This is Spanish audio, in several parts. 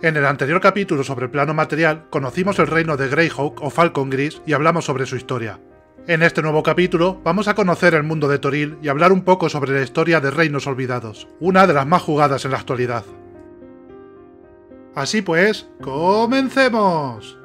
En el anterior capítulo sobre el plano material, conocimos el reino de Greyhawk o Falcon Gris y hablamos sobre su historia. En este nuevo capítulo vamos a conocer el mundo de Toril y hablar un poco sobre la historia de Reinos Olvidados, una de las más jugadas en la actualidad. Así pues, ¡comencemos!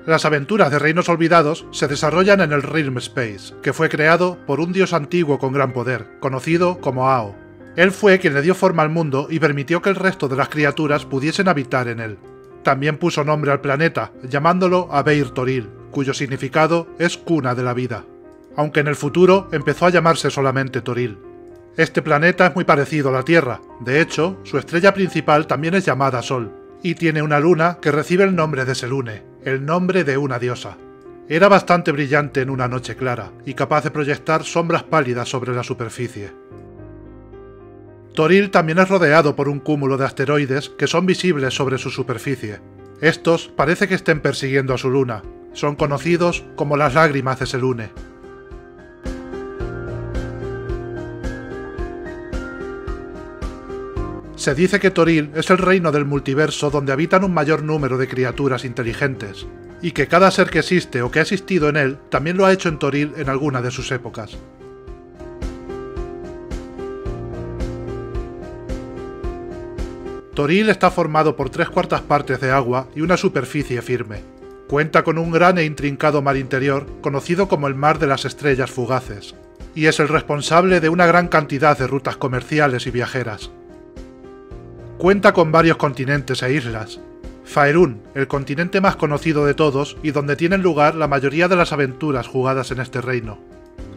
Las aventuras de Reinos Olvidados se desarrollan en el Realm Space, que fue creado por un dios antiguo con gran poder, conocido como Ao. Él fue quien le dio forma al mundo y permitió que el resto de las criaturas pudiesen habitar en él. También puso nombre al planeta, llamándolo Abeir Toril, cuyo significado es cuna de la vida. Aunque en el futuro empezó a llamarse solamente Toril. Este planeta es muy parecido a la Tierra, de hecho, su estrella principal también es llamada Sol, y tiene una luna que recibe el nombre de Selune, el nombre de una diosa. Era bastante brillante en una noche clara, y capaz de proyectar sombras pálidas sobre la superficie. Toril también es rodeado por un cúmulo de asteroides que son visibles sobre su superficie. Estos parece que estén persiguiendo a su luna. Son conocidos como las lágrimas de Selune. Se dice que Toril es el reino del multiverso donde habitan un mayor número de criaturas inteligentes, y que cada ser que existe o que ha existido en él también lo ha hecho en Toril en alguna de sus épocas. Toril está formado por 3/4 partes de agua y una superficie firme. Cuenta con un gran e intrincado mar interior, conocido como el Mar de las Estrellas Fugaces, y es el responsable de una gran cantidad de rutas comerciales y viajeras. Cuenta con varios continentes e islas. Faerun, el continente más conocido de todos y donde tienen lugar la mayoría de las aventuras jugadas en este reino.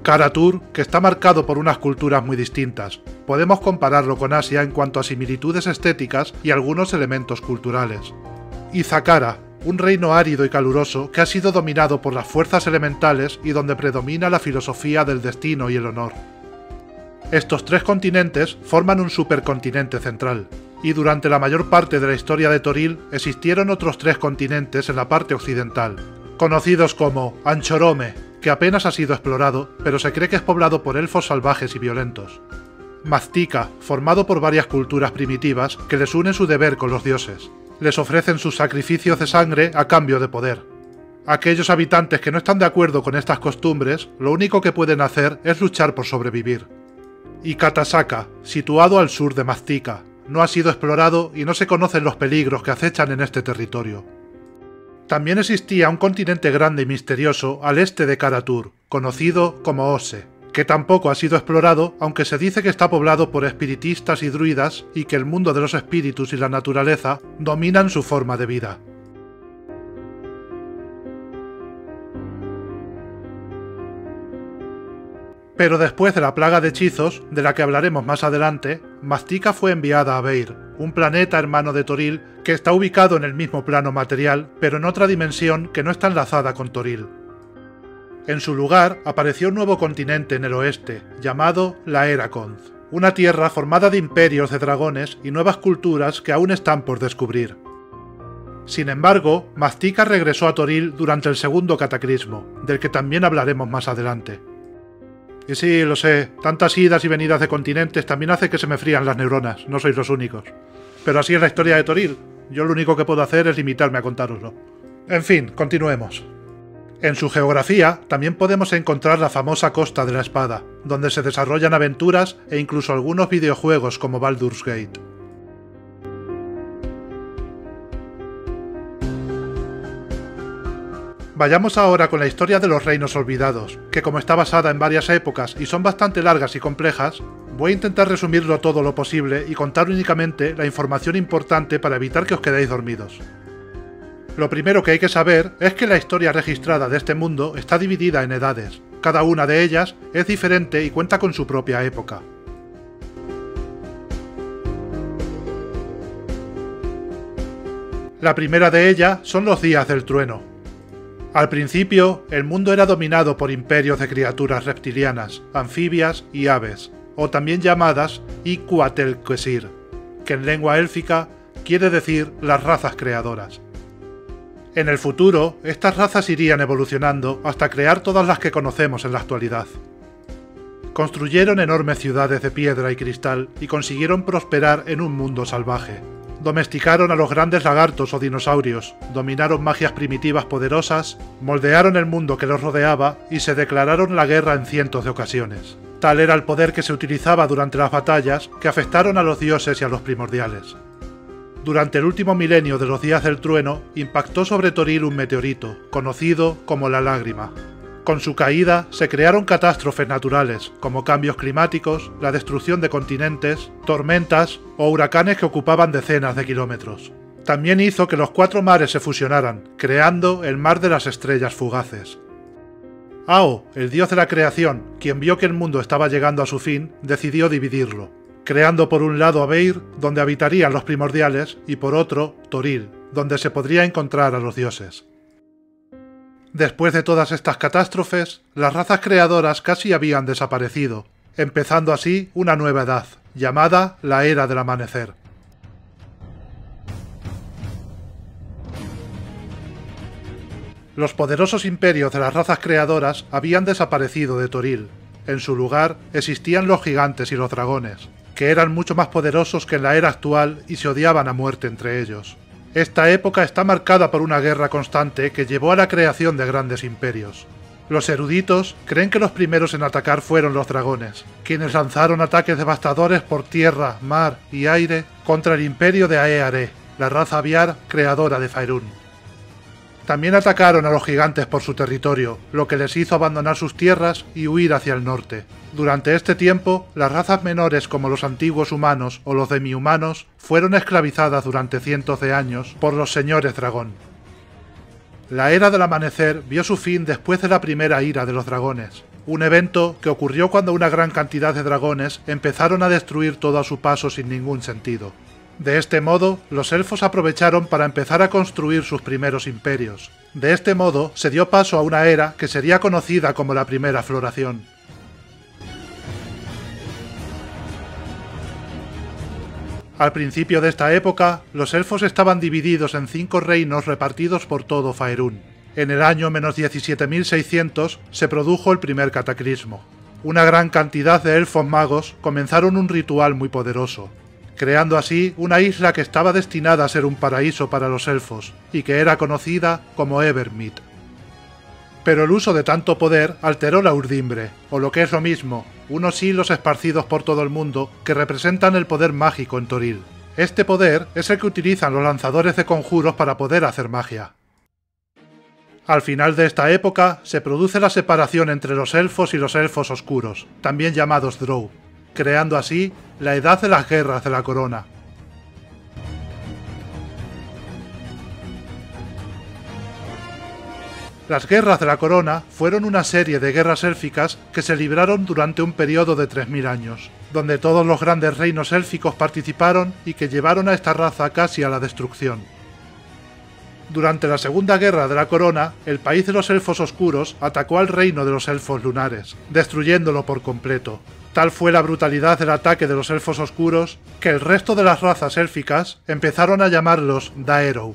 Kara-Tur, que está marcado por unas culturas muy distintas. Podemos compararlo con Asia en cuanto a similitudes estéticas y algunos elementos culturales. Y Zakara, un reino árido y caluroso que ha sido dominado por las fuerzas elementales y donde predomina la filosofía del destino y el honor. Estos 3 continentes forman un supercontinente central, y durante la mayor parte de la historia de Toril existieron otros 3 continentes en la parte occidental, conocidos como Anchorome, que apenas ha sido explorado, pero se cree que es poblado por elfos salvajes y violentos. Maztica, formado por varias culturas primitivas que les une su deber con los dioses. Les ofrecen sus sacrificios de sangre a cambio de poder. Aquellos habitantes que no están de acuerdo con estas costumbres, lo único que pueden hacer es luchar por sobrevivir. Y Katasaka, situado al sur de Maztica, no ha sido explorado y no se conocen los peligros que acechan en este territorio. También existía un continente grande y misterioso al este de Kara-Tur, conocido como Ose, que tampoco ha sido explorado, aunque se dice que está poblado por espiritistas y druidas y que el mundo de los espíritus y la naturaleza dominan su forma de vida. Pero después de la plaga de hechizos, de la que hablaremos más adelante, Maztica fue enviada a Abeir, un planeta hermano de Toril que está ubicado en el mismo plano material, pero en otra dimensión que no está enlazada con Toril. En su lugar apareció un nuevo continente en el oeste, llamado la Eraconth, una tierra formada de imperios de dragones y nuevas culturas que aún están por descubrir. Sin embargo, Maztica regresó a Toril durante el segundo cataclismo, del que también hablaremos más adelante. Y sí, lo sé, tantas idas y venidas de continentes también hace que se me frían las neuronas, no sois los únicos. Pero así es la historia de Toril, yo lo único que puedo hacer es limitarme a contároslo. En fin, continuemos. En su geografía también podemos encontrar la famosa Costa de la Espada, donde se desarrollan aventuras e incluso algunos videojuegos como Baldur's Gate. Vayamos ahora con la historia de los Reinos Olvidados, que como está basada en varias épocas y son bastante largas y complejas, voy a intentar resumirlo todo lo posible y contar únicamente la información importante para evitar que os quedéis dormidos. Lo primero que hay que saber es que la historia registrada de este mundo está dividida en edades, cada una de ellas es diferente y cuenta con su propia época. La primera de ellas son los días del trueno. Al principio, el mundo era dominado por imperios de criaturas reptilianas, anfibias y aves, o también llamadas Iquatel-Quesir, que en lengua élfica quiere decir las razas creadoras. En el futuro, estas razas irían evolucionando hasta crear todas las que conocemos en la actualidad. Construyeron enormes ciudades de piedra y cristal y consiguieron prosperar en un mundo salvaje. Domesticaron a los grandes lagartos o dinosaurios, dominaron magias primitivas poderosas, moldearon el mundo que los rodeaba y se declararon la guerra en cientos de ocasiones. Tal era el poder que se utilizaba durante las batallas que afectaron a los dioses y a los primordiales. Durante el último milenio de los días del trueno, impactó sobre Toril un meteorito, conocido como la Lágrima. Con su caída se crearon catástrofes naturales, como cambios climáticos, la destrucción de continentes, tormentas o huracanes que ocupaban decenas de kilómetros. También hizo que los 4 mares se fusionaran, creando el Mar de las Estrellas Fugaces. Ao, el dios de la creación, quien vio que el mundo estaba llegando a su fin, decidió dividirlo, creando por un lado Abeir, donde habitarían los primordiales, y por otro, Toril, donde se podría encontrar a los dioses. Después de todas estas catástrofes, las razas creadoras casi habían desaparecido, empezando así una nueva edad, llamada la Era del Amanecer. Los poderosos imperios de las razas creadoras habían desaparecido de Toril. En su lugar existían los gigantes y los dragones, que eran mucho más poderosos que en la era actual y se odiaban a muerte entre ellos. Esta época está marcada por una guerra constante que llevó a la creación de grandes imperios. Los eruditos creen que los primeros en atacar fueron los dragones, quienes lanzaron ataques devastadores por tierra, mar y aire contra el imperio de Aeare, la raza aviar creadora de Faerun. También atacaron a los gigantes por su territorio, lo que les hizo abandonar sus tierras y huir hacia el norte. Durante este tiempo, las razas menores como los antiguos humanos o los demi-humanos fueron esclavizadas durante cientos de años por los señores dragón. La Era del Amanecer vio su fin después de la primera ira de los dragones, un evento que ocurrió cuando una gran cantidad de dragones empezaron a destruir todo a su paso sin ningún sentido. De este modo, los elfos aprovecharon para empezar a construir sus primeros imperios. De este modo, se dio paso a una era que sería conocida como la Primera Floración. Al principio de esta época, los elfos estaban divididos en 5 reinos repartidos por todo Faerun. En el año -17.600 se produjo el primer cataclismo. Una gran cantidad de elfos magos comenzaron un ritual muy poderoso, creando así una isla que estaba destinada a ser un paraíso para los elfos, y que era conocida como Evermeet. Pero el uso de tanto poder alteró la urdimbre, o lo que es lo mismo, unos hilos esparcidos por todo el mundo que representan el poder mágico en Toril. Este poder es el que utilizan los lanzadores de conjuros para poder hacer magia. Al final de esta época se produce la separación entre los elfos y los elfos oscuros, también llamados Drow, creando así la Edad de las Guerras de la Corona. Las Guerras de la Corona fueron una serie de guerras élficas que se libraron durante un periodo de 3000 años, donde todos los grandes reinos élficos participaron y que llevaron a esta raza casi a la destrucción. Durante la Segunda Guerra de la Corona, el país de los Elfos Oscuros atacó al reino de los Elfos Lunares, destruyéndolo por completo. Tal fue la brutalidad del ataque de los Elfos Oscuros que el resto de las razas élficas empezaron a llamarlos Daerow,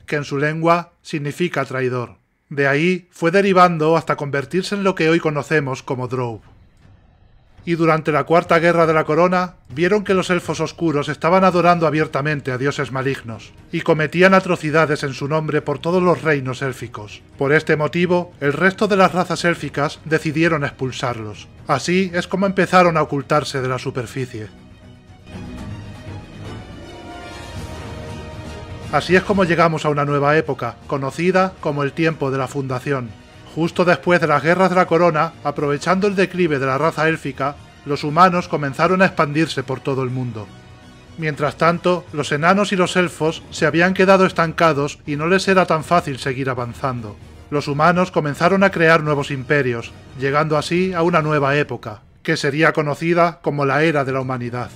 que en su lengua significa traidor. De ahí fue derivando hasta convertirse en lo que hoy conocemos como Drow. Y durante la Cuarta Guerra de la Corona, vieron que los Elfos Oscuros estaban adorando abiertamente a dioses malignos, y cometían atrocidades en su nombre por todos los reinos élficos. Por este motivo, el resto de las razas élficas decidieron expulsarlos. Así es como empezaron a ocultarse de la superficie. Así es como llegamos a una nueva época, conocida como el tiempo de la fundación. Justo después de las Guerras de la Corona, aprovechando el declive de la raza élfica, los humanos comenzaron a expandirse por todo el mundo. Mientras tanto, los enanos y los elfos se habían quedado estancados y no les era tan fácil seguir avanzando. Los humanos comenzaron a crear nuevos imperios, llegando así a una nueva época, que sería conocida como la Era de la Humanidad.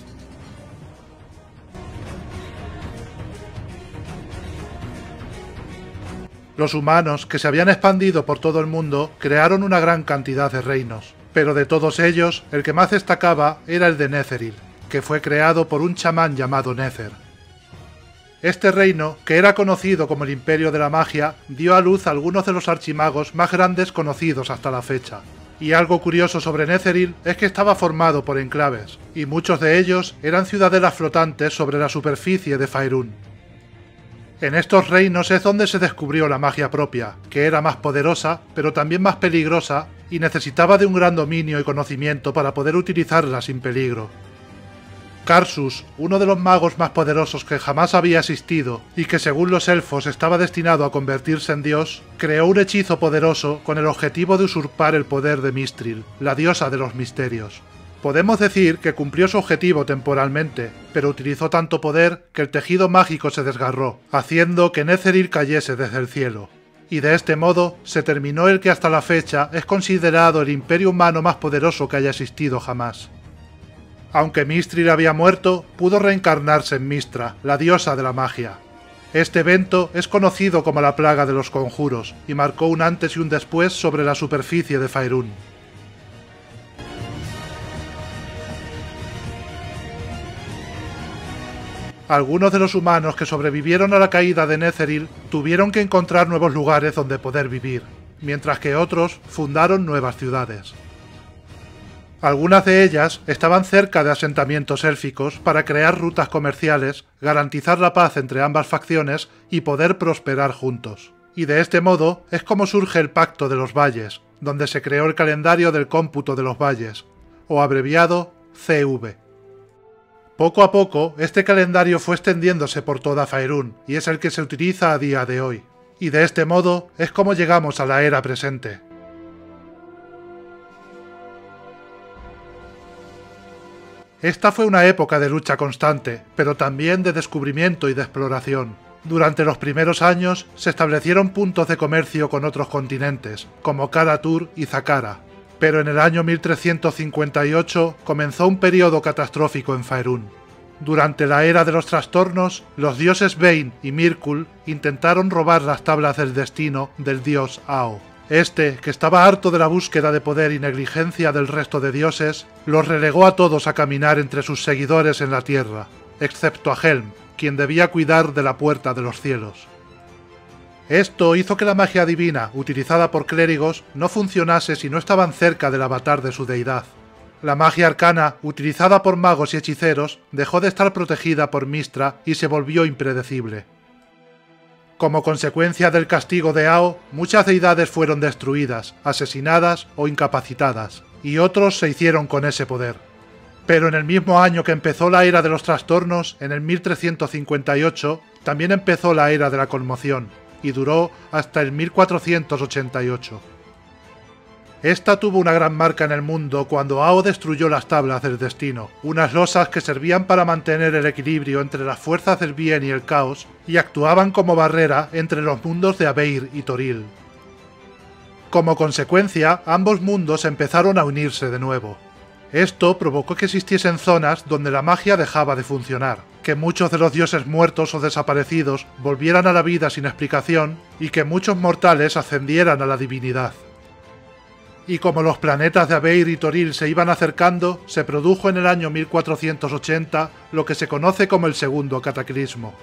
Los humanos, que se habían expandido por todo el mundo, crearon una gran cantidad de reinos, pero de todos ellos, el que más destacaba era el de Netheril, que fue creado por un chamán llamado Nether. Este reino, que era conocido como el Imperio de la Magia, dio a luz a algunos de los archimagos más grandes conocidos hasta la fecha, Y algo curioso sobre Netheril es que estaba formado por enclaves, y muchos de ellos eran ciudadelas flotantes sobre la superficie de Faerûn. En estos reinos es donde se descubrió la magia propia, que era más poderosa, pero también más peligrosa, y necesitaba de un gran dominio y conocimiento para poder utilizarla sin peligro. Karsus, uno de los magos más poderosos que jamás había existido, y que según los elfos estaba destinado a convertirse en dios, creó un hechizo poderoso con el objetivo de usurpar el poder de Misthril, la diosa de los misterios. Podemos decir que cumplió su objetivo temporalmente, pero utilizó tanto poder que el tejido mágico se desgarró, haciendo que Netheril cayese desde el cielo. Y de este modo se terminó el que hasta la fecha es considerado el imperio humano más poderoso que haya existido jamás. Aunque Misthril había muerto, pudo reencarnarse en Mystra, la diosa de la magia. Este evento es conocido como la Plaga de los Conjuros, y marcó un antes y un después sobre la superficie de Faerûn. Algunos de los humanos que sobrevivieron a la caída de Netheril tuvieron que encontrar nuevos lugares donde poder vivir, mientras que otros fundaron nuevas ciudades. Algunas de ellas estaban cerca de asentamientos élficos para crear rutas comerciales, garantizar la paz entre ambas facciones y poder prosperar juntos. Y de este modo es como surge el Pacto de los Valles, donde se creó el calendario del cómputo de los valles, o abreviado CV. Poco a poco, este calendario fue extendiéndose por toda Faerûn, y es el que se utiliza a día de hoy. Y de este modo es como llegamos a la era presente. Esta fue una época de lucha constante, pero también de descubrimiento y de exploración. Durante los primeros años se establecieron puntos de comercio con otros continentes, como Kara-Tur y Zakhara. Pero en el año 1358 comenzó un periodo catastrófico en Faerûn. Durante la Era de los Trastornos, los dioses Vayne y Mirkul intentaron robar las tablas del destino del dios Ao. Este, que estaba harto de la búsqueda de poder y negligencia del resto de dioses, los relegó a todos a caminar entre sus seguidores en la tierra, excepto a Helm, quien debía cuidar de la Puerta de los Cielos. Esto hizo que la magia divina, utilizada por clérigos, no funcionase si no estaban cerca del avatar de su deidad. La magia arcana, utilizada por magos y hechiceros, dejó de estar protegida por Mystra y se volvió impredecible. Como consecuencia del castigo de Ao, muchas deidades fueron destruidas, asesinadas o incapacitadas, y otros se hicieron con ese poder. Pero en el mismo año que empezó la Era de los Trastornos, en el 1358, también empezó la Era de la Conmoción, y duró hasta el 1488. Esta tuvo una gran marca en el mundo cuando Ao destruyó las tablas del destino, unas losas que servían para mantener el equilibrio entre las fuerzas del bien y el caos, y actuaban como barrera entre los mundos de Abeir y Toril. Como consecuencia, ambos mundos empezaron a unirse de nuevo. Esto provocó que existiesen zonas donde la magia dejaba de funcionar, que muchos de los dioses muertos o desaparecidos volvieran a la vida sin explicación, y que muchos mortales ascendieran a la divinidad. Y como los planetas de Abeir y Toril se iban acercando, se produjo en el año 1480 lo que se conoce como el Segundo Cataclismo.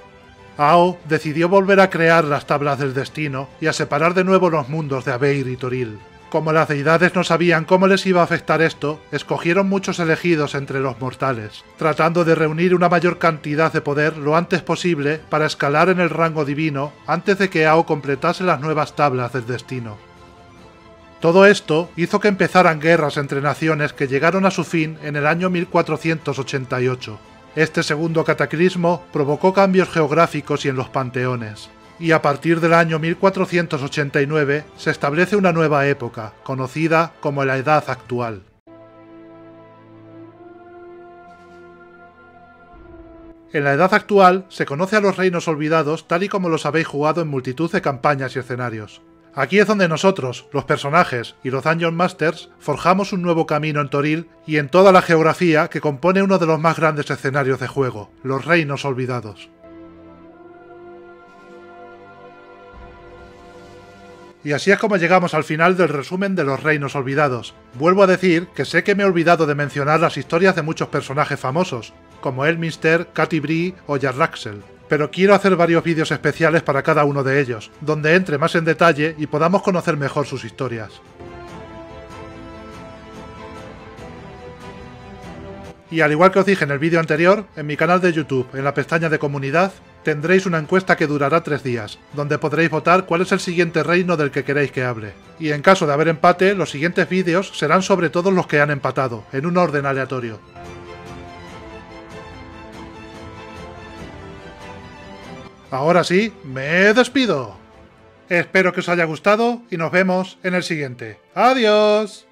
Ao decidió volver a crear las tablas del destino y a separar de nuevo los mundos de Abeir y Toril. Como las deidades no sabían cómo les iba a afectar esto, escogieron muchos elegidos entre los mortales, tratando de reunir una mayor cantidad de poder lo antes posible para escalar en el rango divino antes de que Ao completase las nuevas tablas del destino. Todo esto hizo que empezaran guerras entre naciones que llegaron a su fin en el año 1488. Este segundo cataclismo provocó cambios geográficos y en los panteones. Y a partir del año 1489 se establece una nueva época, conocida como la Edad Actual. En la Edad Actual se conoce a los Reinos Olvidados tal y como los habéis jugado en multitud de campañas y escenarios. Aquí es donde nosotros, los personajes y los Dungeon Masters, forjamos un nuevo camino en Toril y en toda la geografía que compone uno de los más grandes escenarios de juego, los Reinos Olvidados. Y así es como llegamos al final del resumen de los Reinos Olvidados. Vuelvo a decir que sé que me he olvidado de mencionar las historias de muchos personajes famosos, como Elminster, Catti Brie o Jarlaxle, pero quiero hacer varios vídeos especiales para cada uno de ellos, donde entre más en detalle y podamos conocer mejor sus historias. Y al igual que os dije en el vídeo anterior, en mi canal de YouTube, en la pestaña de comunidad, tendréis una encuesta que durará 3 días, donde podréis votar cuál es el siguiente reino del que queréis que hable. Y en caso de haber empate, los siguientes vídeos serán sobre todos los que han empatado, en un orden aleatorio. Ahora sí, me despido. Espero que os haya gustado y nos vemos en el siguiente. ¡Adiós!